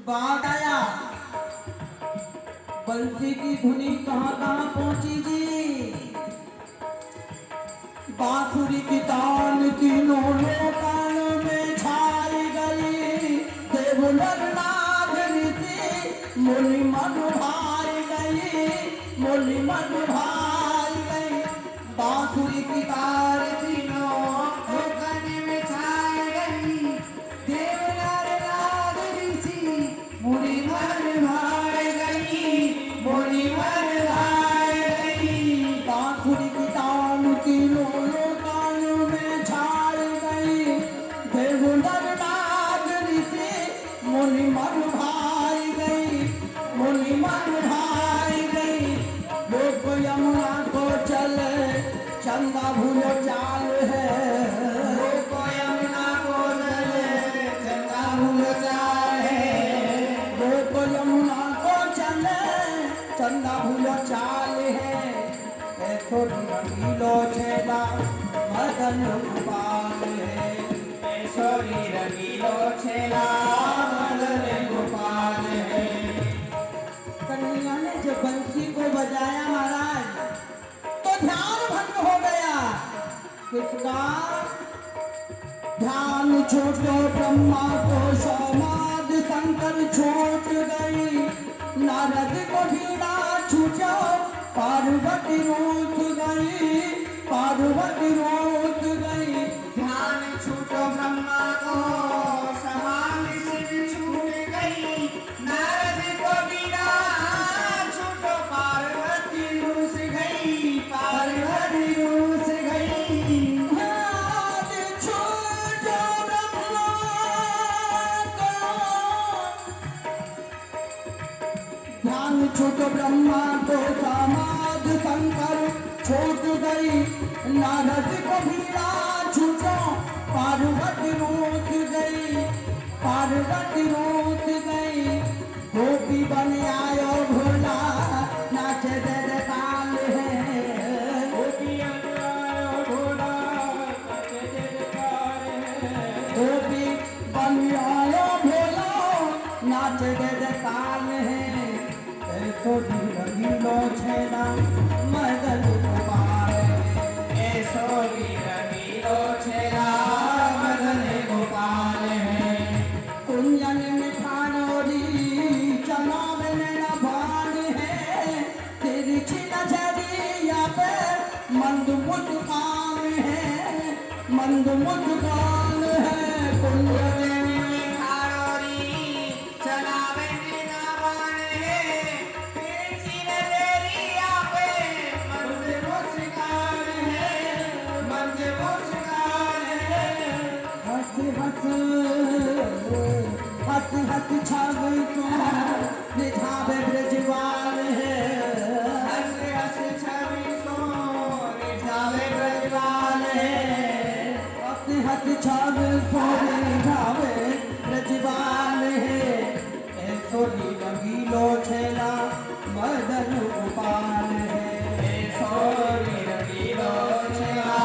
बात आया बंसी की धुनी कहाँ कहाँ पहुंची जी। बांसुरी की तान तीनों लोकान में छाई गई। देवनर नाग ऋषि मुनि मन भाई गई, मुनि मन भाई गई। बांसुरी की तार तीनों लोकान में छाई गई। देवनर नाग ऋषि मुनि मन भाई गई, मुनि मन भाई गई। बांसुरी की तान तीनों लोकान में छाई गई। देवनर नाग ऋषि मुनि मन भाई गई, मुनि मन भाई गई। लोक यमुना को चले चंदा भूलो चाल है। लोक यमुना को चले चंदा भूलो चाल है। लोक यमुना को चले चंदा भूलो चाल है। ऐसो रंगीलो छेला मदन गोपाल है। ऐसो रंगीलो छेला मदन गोपाल है। कन्हैया ने जब बंसी को बजाया महाराज तो ध्यान भंग हो गया। किसका ध्यान छूटो ब्रह्मा को समाधि शंकर छूट गई। नारद को बीड़ा छूटो पार्वती रूठ गई, पार्वती रूठ गई। ध्यान छूटो ब्रह्मा को समाधि सिद्ध छूट गई। नारद को बीड़ा छूटो पार्वती रूठ गई, पार्वती रूठ गई। ध्यान छूटो ब्रह्मा को, ध्यान छूटो ब्रह्मा को समाधि शंकर छूट गई। नारद को बीड़ा छूटो पार्वती रूठ गई, पार्वती रूठ गई। गोपी बन आयो भोला नाचे दे ताल है। गोपी आयो भोला नाचे दे ताल है। गोपी बन आयो भोला नाचे दे ताल है। ऐसो रंगीलो छेला मदन गोपाल है। ऐसो रंगीलो छेला मदन गोपाल है। कुंजन में ठाणोरी चनाव में भान है। तिरछी नजरिया पे मंद मुस्कान है, मंद मुस्कान है। कुंजन में ठाणोरी चनाव में भान है। तिरछी नजरिया पे मंद मुस्कान है, मंद मुस्कान है। हंस हंस हंस हंस छावे को निभावे ब्रजवाल है। हंस हंस छवि को निभावे ब्रजवाल है। हंस हंस छवि को निभावे ब्रजवाल है। ऐसो रंगीलो छेला मदन गोपाल है। ऐसो रंगीलो छेला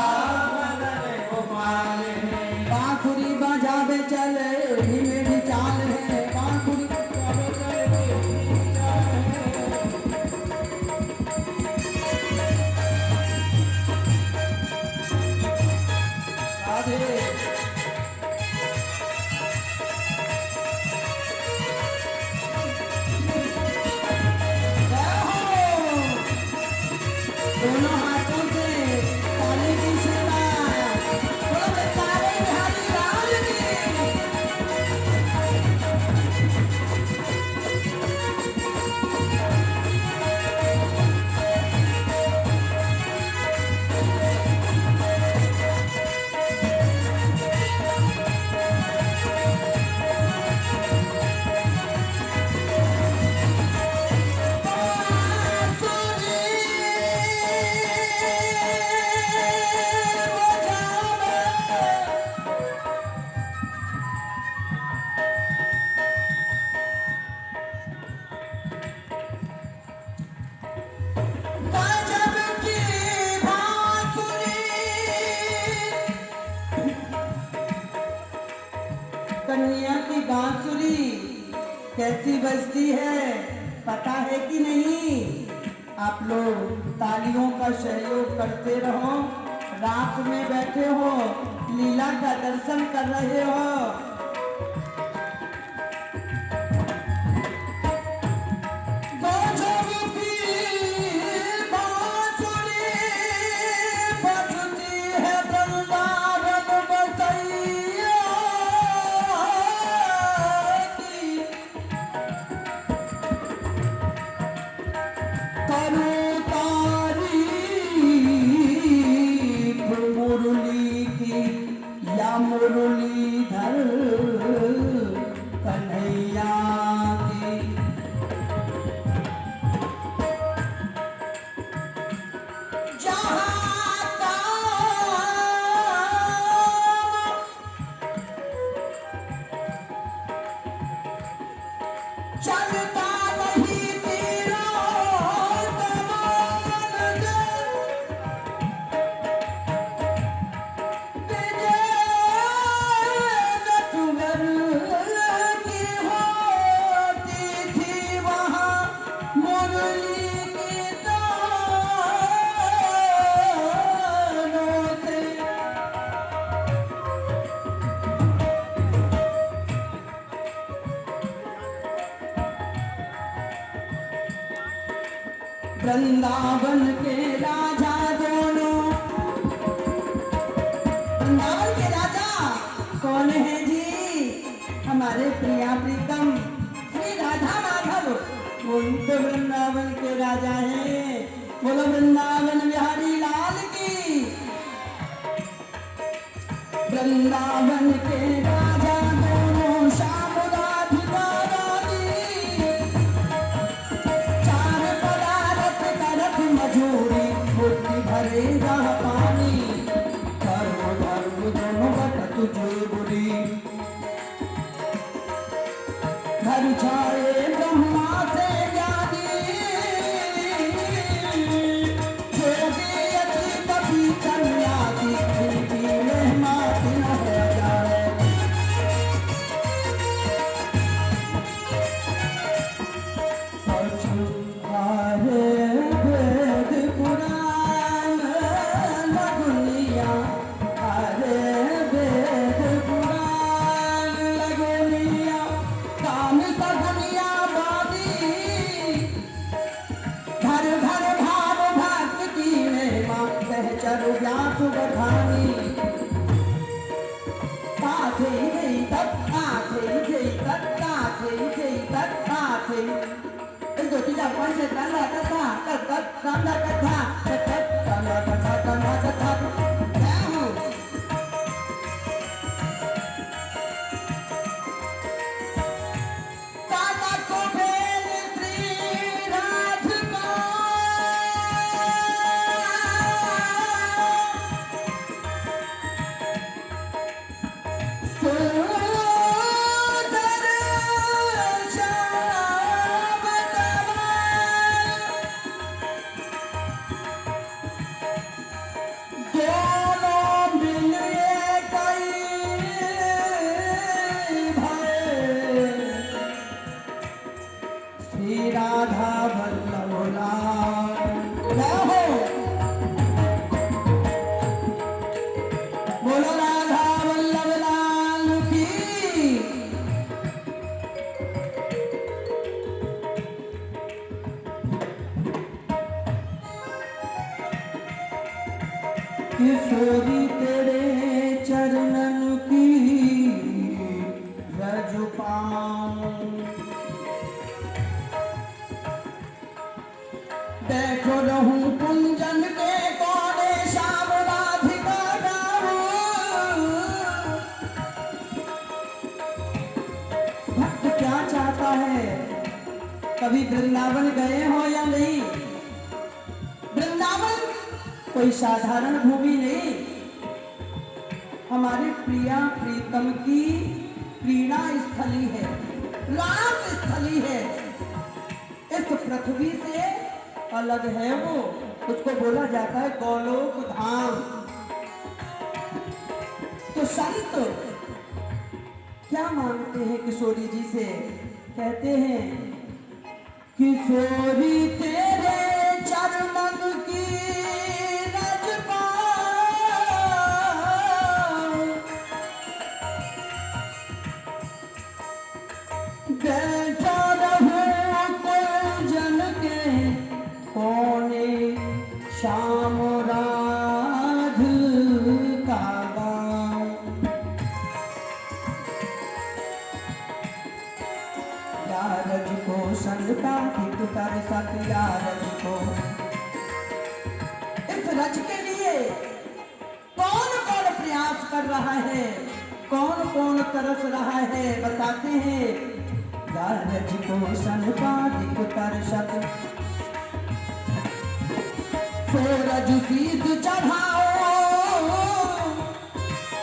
मदन गोपाल है। बांसुरी बजावे चले ही मेरी चाल है। बांसुरी बजावे चले ही मेरी चाल है। राधे जय हो। बजती है, पता है कि नहीं? आप लोग तालियों का सहयोग करते रहो। रात में बैठे हो, लीला का दर्शन कर रहे हो। मुरलीधर कन्हैया की जहाँ चलता नहीं तेरा वृंदावन के राजा दोनों। वृंदावन के राजा कौन है जी? हमारे प्रिया प्रीतम श्री राधा माधव, उनके वृंदावन के राजा हैं। बोलो वृंदावन बिहारी लाल की। वृंदावन के राजा दोनों श्याम राधिका रानी, चार पदार्थ करत मजूरी, मुट्ठी भरे रह पानी, धर्म धर्म दोनों बट तुझे बुरी। घर छाए ब्रह्मा से ज्ञानी, जोगी अति कपि सन्यासी, इनकी महिमा न है जाए। हरे वेद पुराण लगुनिया, हरे वेद पुराण लगुनिया, काम सगुनिया बादी, घर घर भाव भक्ति में मां सहचर व्यास बखानी। ताथे गई तक आथे गई तक ताथे गई तक ताथे। दो तीन पाँच छह सात आठ था तक तक सामना कथा तक तक सामना कथा क्या हूँ? काका को भेल श्री राधिका, श्री राधा वल्लभ लाल। बोलो राधा वल्लभ लाल की। किशोरी तेरे चरणन की रज पाऊं, देखो रहूं कुंजन के कोने श्याम राधिका गाऊं। भक्त क्या चाहता है? कभी वृंदावन गए हो या नहीं? वृंदावन कोई साधारण भूमि नहीं, हमारे प्रिया प्रीतम की प्रीणा स्थली है, राम स्थली है। इस पृथ्वी से अलग है वो, उसको बोला जाता है गोलोक धाम। तो संत क्या मांगते हैं किशोरी जी से? कहते हैं किशोरी तेरे चरमन की रजपा बैठा रहूं कोई जन के कोने श्याम राध का गाऊं। यारज को संता हित कर सक यारज को। इस रज के लिए कौन कौन प्रयास कर रहा है, कौन कौन तरस रहा है, बताते हैं। यारज को संता हित कर सक सूरज शीत चढ़ाओ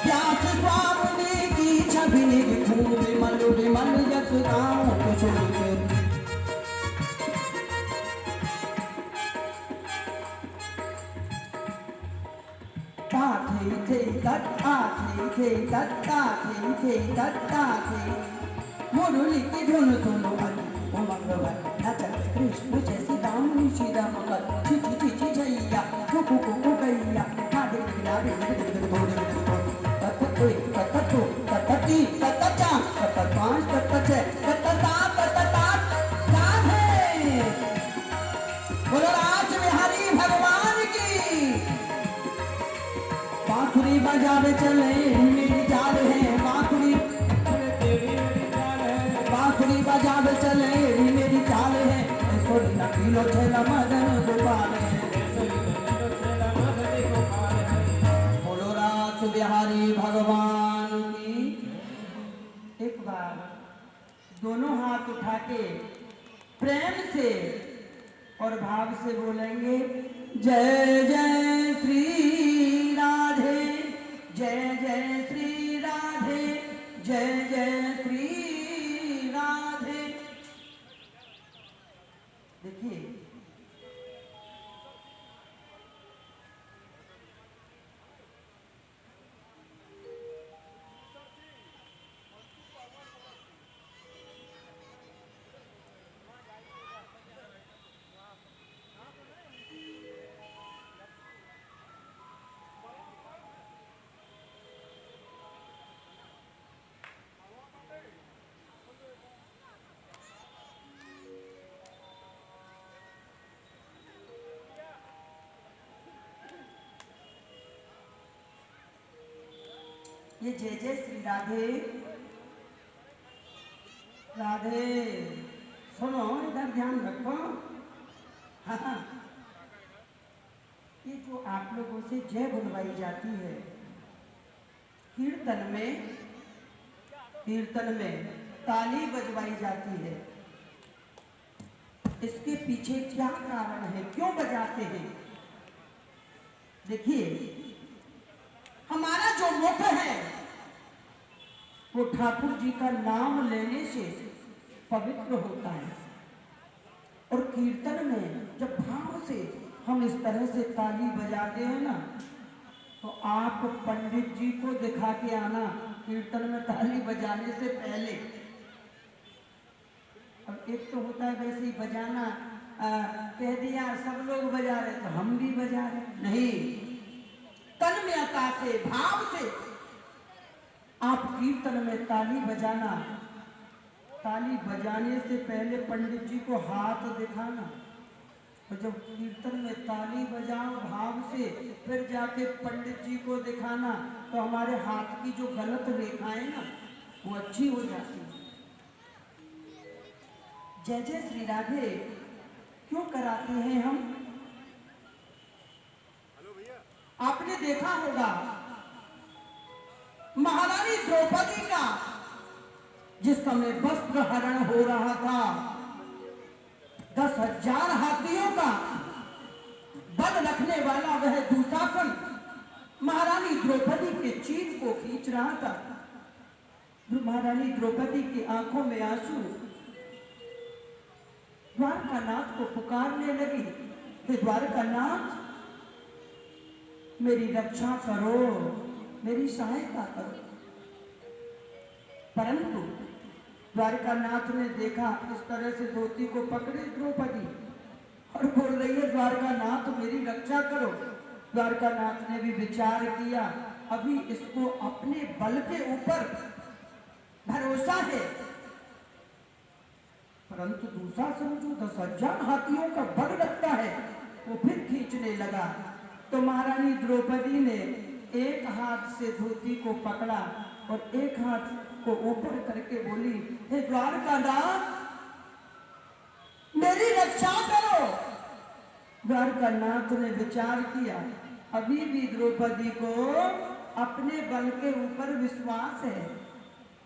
व्यास स्वामी की छवि निभू विमल विमल यश गाऊं कुशल के। ताथे थे तत्ता थे तत्ता थे तत्ता थे मुरली की धुन सुनो उमंगवन नचत कृष्ण जैसी दामनी श्री मंगल ची ची ची ची छैया कुकु कुकु कैया नादे नादे तत्तो तत्तो तत्ती तत्ता तत्ता पांच तत्ता छह तत्ता तत्ता राधे। बोलो राज बिहारी भगवान की। बांसुरी बजावे चले मेरी चाल है बांसुरी बांसुरी बजावे चले मेरी चाल है सोनी न किलो छेला मदन गोपाल है। बोलो रास बिहारी भगवान की। एक बार दोनों हाथ उठा के प्रेम से और भाव से बोलेंगे जय जय श्री राधे जय जय श्री राधे जय जय श्री राधे। देखिए ये जय जय श्री राधे राधे सुनो इधर ध्यान रखो। हाँ ये जो आप लोगों से जय बुलवाई जाती है कीर्तन में ताली बजवाई जाती है, इसके पीछे क्या कारण है, क्यों बजाते हैं? देखिए हमारा जो मुख है वो ठाकुर जी का नाम लेने से पवित्र होता है। और कीर्तन में जब भाव से हम इस तरह से ताली बजाते हैं ना तो आप पंडित जी को दिखा के आना कीर्तन में ताली बजाने से पहले। अब एक तो होता है वैसे ही बजाना, कह दिया सब लोग बजा रहे तो हम भी बजा रहे, नहीं, तन्मयता से भाव से आप कीर्तन में ताली बजाना। ताली बजाने से पहले पंडित जी को हाथ दिखाना और जब कीर्तन में ताली बजाओ भाव से फिर जाके पंडित जी को दिखाना तो हमारे हाथ की जो गलत रेखाएं ना वो अच्छी हो जाती है। जय जय श्री राधे क्यों कराते हैं हम? आपने देखा होगा महारानी द्रौपदी का जिस समय वस्त्र हरण हो रहा था 10,000 हाथियों का बल रखने वाला वह दुशासन महारानी द्रौपदी के चीन को खींच रहा था। महारानी द्रौपदी की आंखों में आंसू, द्वारकानाथ को पुकारने लगी कि द्वारकानाथ मेरी रक्षा करो, मेरी सहायता करो। परंतु द्वारकानाथ ने देखा इस तरह से धोती को पकड़े द्रौपदी और बोल रही है द्वारकानाथ मेरी रक्षा करो। द्वारकानाथ ने भी विचार किया, अभी इसको अपने बल के ऊपर भरोसा है, परंतु दूसरा समझो 10,000 हाथियों का बल रखता है। वो फिर खींचने लगा तो महारानी द्रौपदी ने एक हाथ से धोती को पकड़ा और एक हाथ को ऊपर करके बोली, हे द्वारकानाथ मेरी रक्षा करो। द्वारकानाथ ने विचार किया, अभी भी द्रौपदी को अपने बल के ऊपर विश्वास है,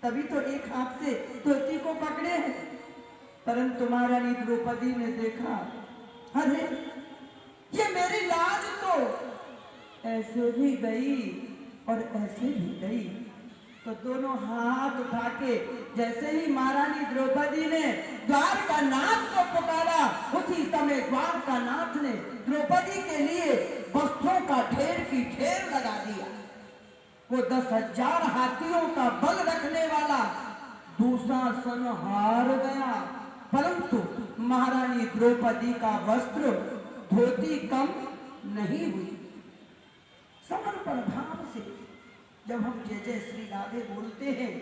तभी तो एक हाथ से धोती को पकड़े हैं। परंतु महारानी द्रौपदी ने देखा, अरे ये मेरी लाज तो ऐसे भी गई और ऐसे भी गई। तो दोनों हाथ उठा के जैसे ही महारानी द्रौपदी ने द्वारकानाथ को पुकारा, उसी समय द्वारकानाथ ने द्रौपदी के लिए वस्त्रों का ढेर की ढेर लगा दिया। वो 10,000 हाथियों का बल रखने वाला दुशासन हार गया, परंतु महारानी द्रौपदी का वस्त्र धोती कम नहीं हुई। समर्पण भाव से जब हम जय जय श्री राधे बोलते हैं,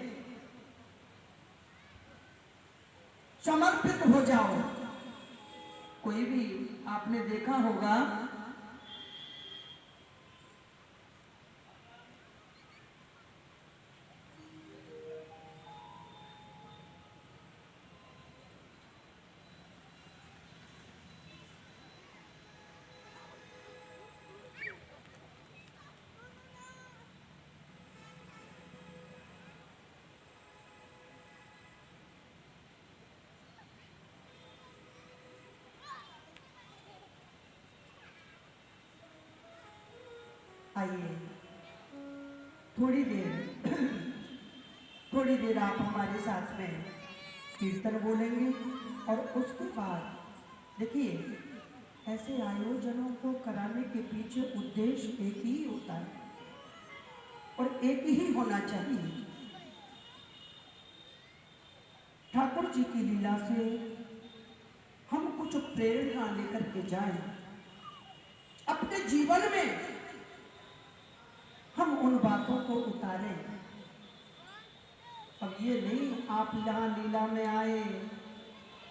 समर्पित हो जाओ। कोई भी आपने देखा होगा आइए थोड़ी देर आप हमारे साथ में कीर्तन बोलेंगे और उसके बाद देखिए ऐसे आयोजनों को कराने के पीछे उद्देश्य एक ही होता है और एक ही होना चाहिए। ठाकुर जी की लीला से हम कुछ प्रेरणा लेकर के जाएं, अपने जीवन में हम उन बातों को उतारें। अब ये नहीं आप यहाँ लीला में आए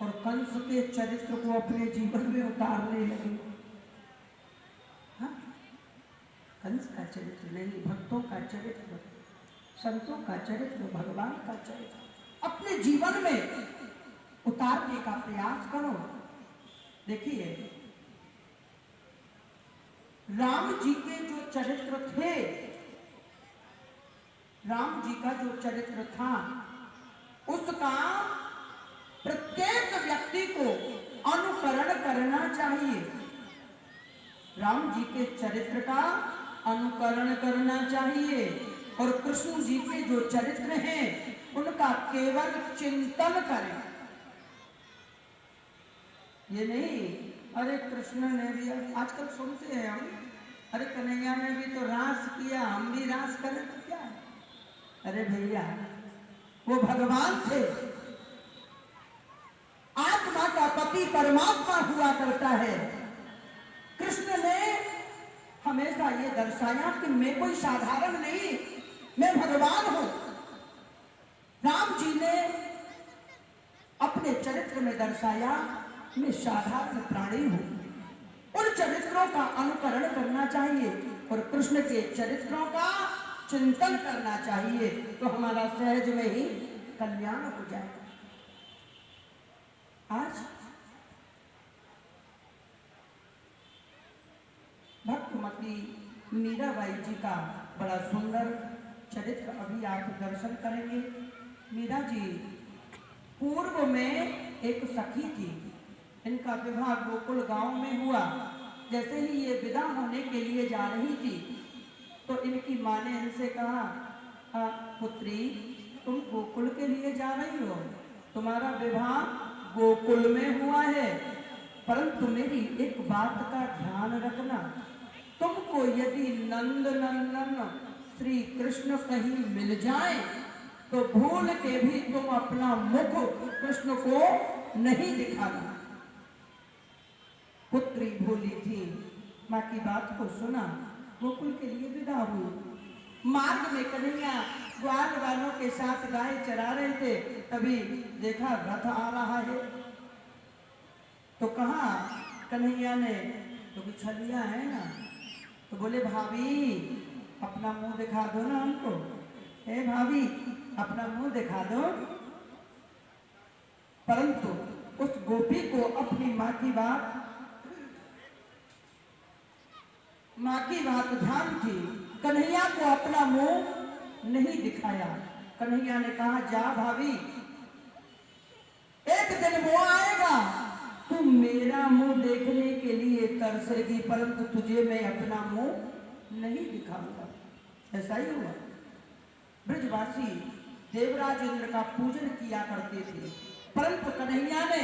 और कंस के चरित्र को अपने जीवन में उतारने लगे। हाँ? कंस का चरित्र नहीं, भक्तों का चरित्र, संतों का चरित्र, भगवान का चरित्र अपने जीवन में उतारने का प्रयास करो। देखिए राम जी के जो चरित्र थे, राम जी का जो चरित्र था, उसका प्रत्येक व्यक्ति को अनुकरण करना चाहिए। राम जी के चरित्र का अनुकरण करना चाहिए और कृष्ण जी के जो चरित्र हैं उनका केवल चिंतन करें। ये नहीं अरे कृष्ण ने भी, आजकल सुनते हैं हम, अरे कन्हैया ने भी तो रास किया, हम भी रास करें तो क्या है। अरे भैया वो भगवान थे, आत्मा का पति परमात्मा हुआ करता है। कृष्ण ने हमेशा ये दर्शाया कि मैं कोई साधारण नहीं, मैं भगवान हूं। राम जी ने अपने चरित्र में दर्शाया मैं साधारण प्राणी हूं। उन चरित्रों का अनुकरण करना चाहिए और कृष्ण के चरित्रों का चिंतन करना चाहिए, तो हमारा सहज में ही कल्याण हो जाएगा। आज भक्तमती मीराबाई जी का बड़ा सुंदर चरित्र अभी आप दर्शन करेंगे। मीरा जी पूर्व में एक सखी थी, इनका विवाह गोकुल गांव में हुआ। जैसे ही ये विदा होने के लिए जा रही थी तो इनकी माँ ने इनसे कहा, पुत्री तुम गोकुल के लिए जा रही हो, तुम्हारा विवाह गोकुल में हुआ है, परंतु मेरी एक बात का ध्यान रखना, तुमको यदि नंद नंदन श्री कृष्ण कहीं मिल जाए तो भूल के भी तुम अपना मुख कृष्ण को नहीं दिखाना। पुत्री भूली थी, माँ की बात को सुना, गोकुल के लिए विदा हुई। मार्ग में कन्हैया ग्वाल वालों के साथ गाय चरा रहे थे, तभी देखा रथ आ रहा है। तो कहा कन्हैया ने, तो छलिया है ना, तो बोले भाभी अपना मुंह दिखा दो ना हमको, हे भाभी अपना मुंह दिखा दो। परंतु उस गोपी को अपनी माँ की बात ध्यान थी, कन्हैया को अपना मुंह नहीं दिखाया। कन्हैया ने कहा जा भाभी, एक दिन वो आएगा तू मेरा मुंह देखने के लिए तरसेगी, परंतु तुझे मैं अपना मुंह नहीं दिखाऊंगा। ऐसा ही हुआ। ब्रजवासी देवराज इंद्र का पूजन किया करते थे, परंतु कन्हैया ने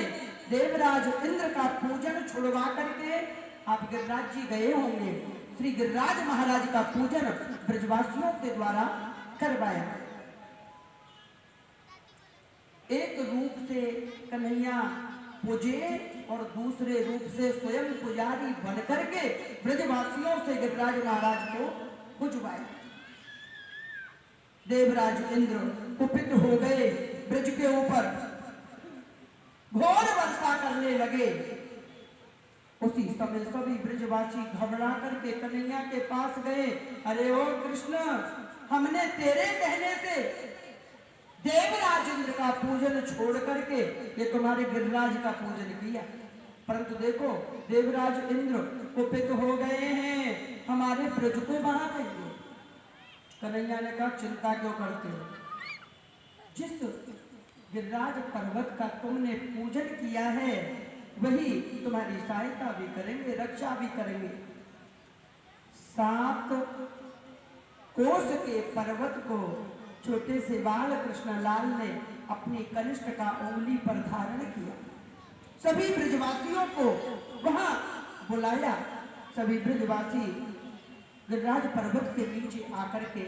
देवराज इंद्र का पूजन छुड़वा करके, आप गिरिराज जी गए होंगे, श्री गिरिराज महाराज का पूजन ब्रजवासियों के द्वारा करवाया। एक रूप से कन्हैया पूजे और दूसरे रूप से स्वयं पुजारी बन करके ब्रजवासियों से गिरिराज महाराज को पुजवाया। देवराज इंद्र कुपित हो गए, ब्रज के ऊपर घोर वर्षा करने लगे। उसी समय सभी ब्रजवासी घबरा करके कन्हैया के पास गए। अरे ओ कृष्ण, हमने तेरे कहने से देवराज इंद्र का पूजन छोड़ करके ये तुम्हारे गिरिराज का पूजन किया, परंतु देखो देवराज इंद्र कुपित हो गए हैं, हमारे ब्रज को बहा देंगे। कन्हैया ने कहा चिंता क्यों करते हो, जिस गिरिराज पर्वत का तुमने पूजन किया है वही तुम्हारी सहायता भी करेंगे, रक्षा भी करेंगे। 7 कोस के पर्वत को छोटे से बाल कृष्णलाल ने अपनी कनिष्ठ का उंगली पर धारण किया। सभी ब्रजवासियों को वहां बुलाया। सभी ब्रजवासी गिरिराज पर्वत के नीचे आकर के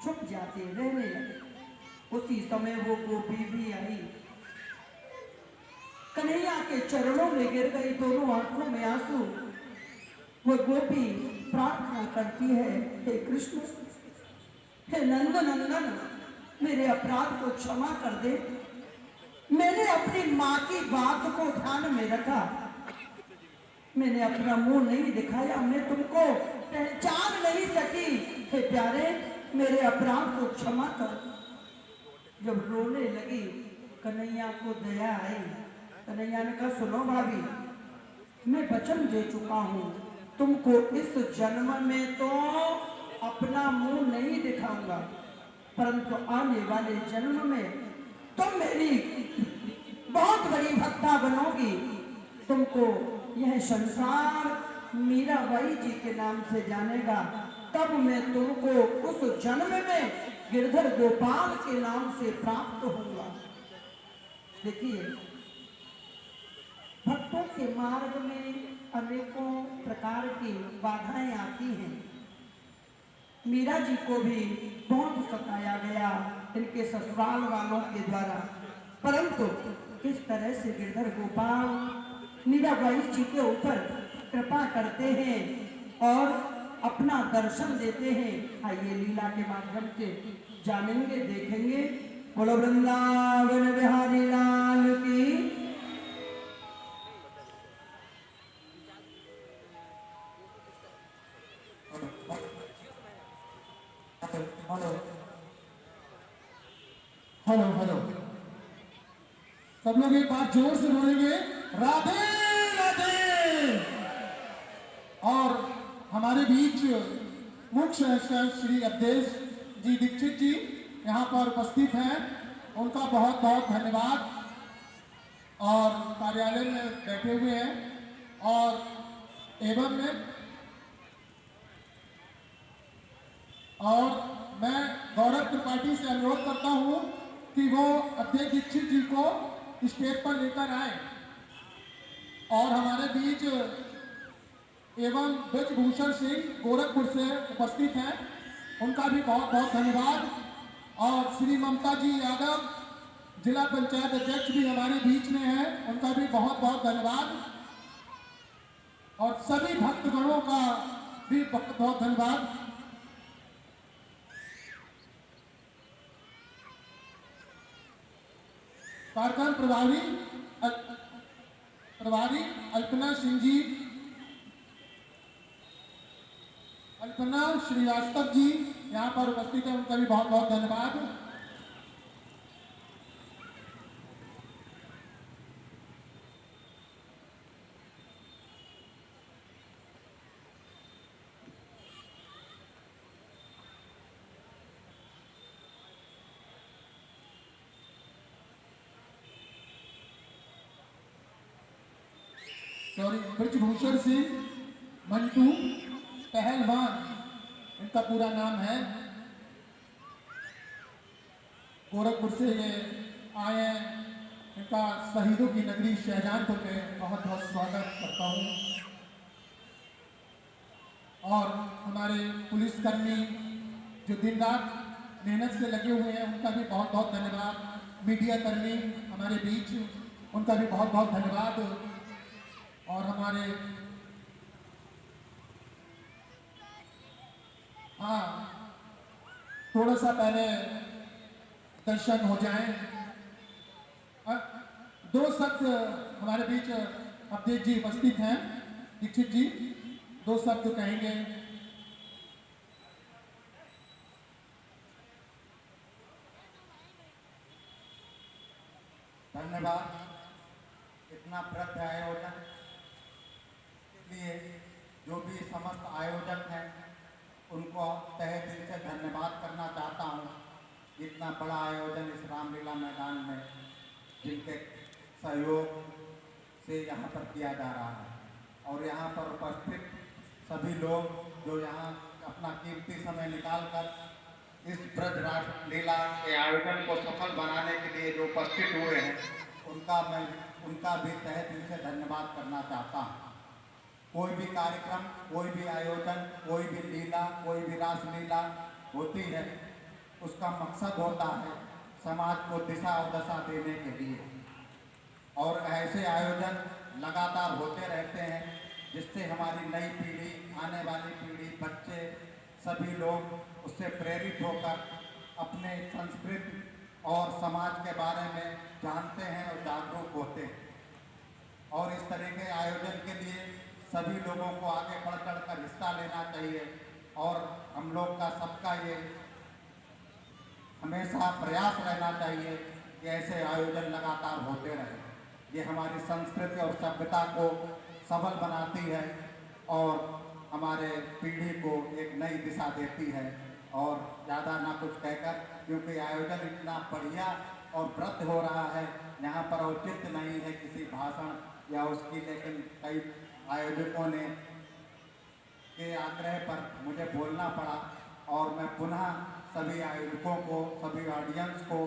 छुप जाते रहने लगे। उसी समय वो गोपी भी आई, कन्हैया के चरणों में गिर गई, दोनों आंखों में आंसू। वो गोपी प्रार्थना करती है, हे कृष्ण, हे नंद नंदन, मेरे अपराध को क्षमा कर दे। मैंने अपनी माँ की बात को ध्यान में रखा, मैंने अपना मुंह नहीं दिखाया, मैं तुमको पहचान नहीं सकी। हे प्यारे, मेरे अपराध को क्षमा कर। जब रोने लगी कन्हैया को दया आई। कन्हैया ने कहा सुनो भाभी, मैं वचन दे चुका हूँ, तुमको इस जन्म में तो अपना मुंह नहीं दिखाऊंगा, परंतु आने वाले जन्म में तुम मेरी बहुत बड़ी भक्ता बनोगी। तुमको यह संसार मीराबाई जी के नाम से जानेगा, तब मैं तुमको उस जन्म में गिरधर गोपाल के नाम से प्राप्त होगा। देखिए, भक्तों के मार्ग में अनेकों प्रकार की बाधाएं आती हैं। मीरा जी को भी बहुत सताया गया इनके ससुराल वालों के द्वारा, परंतु किस तरह से गिरधर गोपाल मीराबाई जी के ऊपर कृपा करते हैं और अपना दर्शन देते हैं। आइए लीला के माध्यम से जानेंगे, देखेंगे। बोलो वृंदावन बिहारी लाल की। हेलो हेलो, सब लोग एक बार जोर से बोलेंगे राधे राधे। और हमारे बीच मुख्य श्री अवधेश जी दीक्षित जी यहाँ पर उपस्थित हैं, उनका बहुत बहुत धन्यवाद। और कार्यालय में बैठे हुए हैं और एवं में, और मैं गौरव त्रिपाठी से अनुरोध करता हूँ कि वो अवधेश दीक्षित जी को स्टेज पर लेकर आए। और हमारे बीच एवं ब्रजभूषण सिंह गोरखपुर से उपस्थित हैं, उनका भी बहुत बहुत धन्यवाद। और श्री ममता जी यादव जिला पंचायत अध्यक्ष भी हमारे बीच में हैं, उनका भी बहुत बहुत धन्यवाद। और सभी भक्तगणों का भी बहुत बहुत धन्यवाद। कार्यक्रम प्रभारी अल्पना सिंह जी, अल्पना श्रीवास्तव जी यहाँ पर उपस्थित है, उनका भी बहुत बहुत धन्यवाद। सॉरी, ब्रजभूषण सिंह मंटू पहलवान, इनका पूरा नाम है। गोरखपुर से ये आए हैं, इनका शहीदों की नगरी शाहजहांपुर में बहुत बहुत स्वागत करता हूँ। और हमारे पुलिसकर्मी जो दिन रात मेहनत से लगे हुए हैं, उनका भी बहुत बहुत धन्यवाद। मीडिया कर्मी हमारे बीच, उनका भी बहुत बहुत धन्यवाद। और हमारे थोड़ा सा पहले दर्शन हो जाएं। दो शब्द हमारे बीच अवधेश जी उपस्थित हैं, दीक्षित जी 2 शब्द कहेंगे। धन्यवाद। इतना वृद्ध आयोजन के लिए जो भी समस्त आयोजक हैं उनको तहे दिल से धन्यवाद करना चाहता हूँ। इतना बड़ा आयोजन इस रामलीला मैदान में जिनके सहयोग से यहाँ पर किया जा रहा है, और यहाँ पर उपस्थित सभी लोग जो यहाँ अपना कीमती समय निकालकर इस ब्रज रामलीला के आयोजन को सफल बनाने के लिए जो उपस्थित हुए हैं, उनका भी तहे दिल से धन्यवाद करना चाहता हूँ। कोई भी कार्यक्रम, कोई भी आयोजन, कोई भी लीला, कोई भी रासलीला होती है, उसका मकसद होता है समाज को दिशा और दशा देने के लिए, और ऐसे आयोजन लगातार होते रहते हैं जिससे हमारी नई पीढ़ी, आने वाली पीढ़ी, बच्चे सभी लोग उससे प्रेरित होकर अपने संस्कृति और समाज के बारे में जानते हैं और जागरूक होते हैं। और इस तरह के आयोजन के लिए सभी लोगों को आगे बढ़ चढ़ कर हिस्सा लेना चाहिए, और हम लोग का सबका ये हमेशा प्रयास रहना चाहिए कि ऐसे आयोजन लगातार होते रहें। ये हमारी संस्कृति और सभ्यता को सबल बनाती है और हमारे पीढ़ी को एक नई दिशा देती है। और ज़्यादा ना कुछ कहकर, क्योंकि आयोजन इतना बढ़िया और वृद्ध हो रहा है, यहाँ पर औचित्य नहीं है किसी भाषण या उसकी, लेकिन कई आयोजकों ने के आग्रह पर मुझे बोलना पड़ा, और मैं पुनः सभी आयोजकों को, सभी ऑडियंस को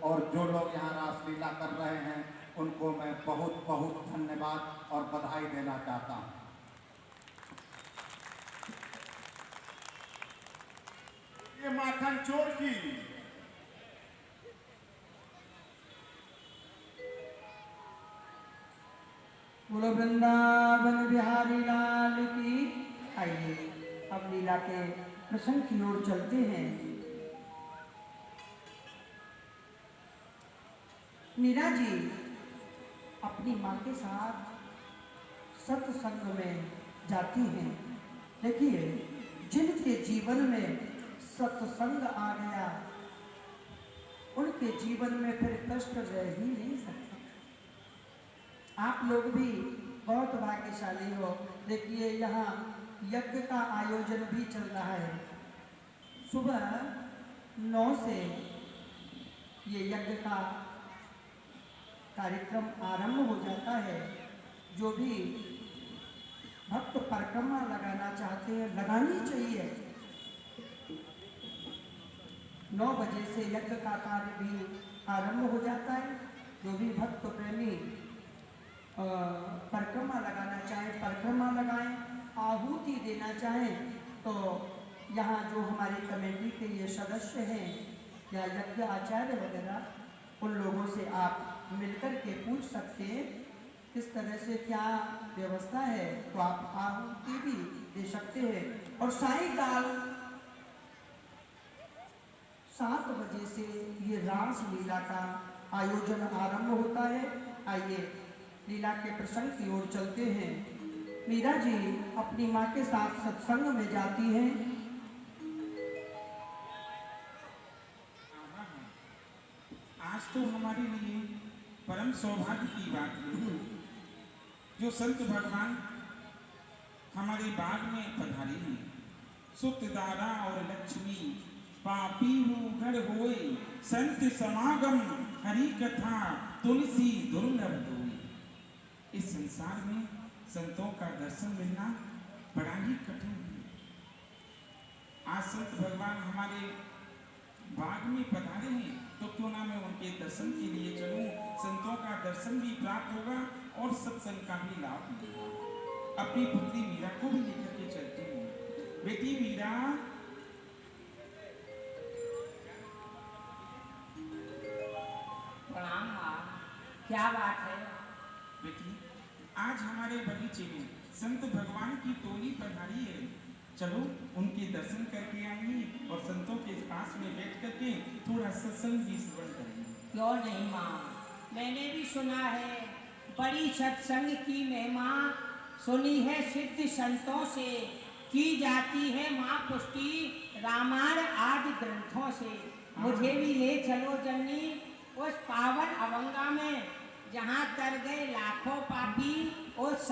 और जो लोग यहाँ रासलीला कर रहे हैं उनको मैं बहुत बहुत धन्यवाद और बधाई देना चाहता हूँ। ये माखन चोर की बोलो वृंदावन बिहारी लाल की। आइए अब लीला के प्रसंग की ओर चलते हैं। मीरा जी अपनी माँ के साथ सत्संग में जाती हैं। देखिए, जिनके जीवन में सत्संग आ गया उनके जीवन में फिर कष्ट रह ही नहीं सकता। आप लोग भी बहुत भाग्यशाली हो। देखिए, यहाँ यज्ञ का आयोजन भी चल रहा है। सुबह 9 से ये यज्ञ का कार्यक्रम आरंभ हो जाता है। जो भी भक्त परिक्रमा लगाना चाहते हैं, लगानी चाहिए। 9 बजे से यज्ञ का कार्य भी आरंभ हो जाता है। जो भी भक्त प्रेमी परिक्रमा लगाना चाहे, परिक्रमा लगाएं। आहुति देना चाहें तो यहाँ जो हमारे कमेटी के ये सदस्य हैं या यज्ञ आचार्य वगैरह उन लोगों से आप मिलकर के पूछ सकते हैं किस तरह से क्या व्यवस्था है, तो आप आहुति भी दे सकते हैं। और सायंकाल 7 बजे से ये रास लीला का आयोजन आरंभ होता है। आइए लीला के प्रसंग की ओर चलते हैं। मीरा जी अपनी माँ के साथ सत्संग में जाती हैं। आज तो हमारे लिए परम सौभाग्य की बात है जो संत भगवान हमारे बाग में पधारे हैं। सुत दारा और लक्ष्मी पापी हूँ घर होए, संत समागम हरि कथा तुलसी दुर्लभ दोए। इस संसार में संतों का दर्शन मिलना बड़ा ही कठिन है। आज संत भगवान हमारे बाग में पधारे हैं, तो क्यों ना मैं उनके दर्शन के लिए चलूं। संतों का दर्शन भी प्राप्त होगा और सत्संग का भी लाभ मिलेगा। अपनी पुत्री मीरा को भी लेकर के चलती हूँ। बेटी मीरा, प्रणाम माँ, क्या बात है? बेटी आज हमारे बगीचे में संत भगवान की टोली पधारी है। चलो उनके दर्शन करके आएंगे और संतों के पास में बैठ करके थोड़ा सत्संग भी श्रवण करेंगे। क्यों नहीं माँ, मैंने भी सुना है बड़ी सत्संग की महिमा, सुनी है सिद्ध संतों से, की जाती है माँ पुष्टि रामायण आदि ग्रंथों से। मुझे भी ले चलो जननी उस पावन अवंगा में, जहाँ तर गए लाखों पापी, उस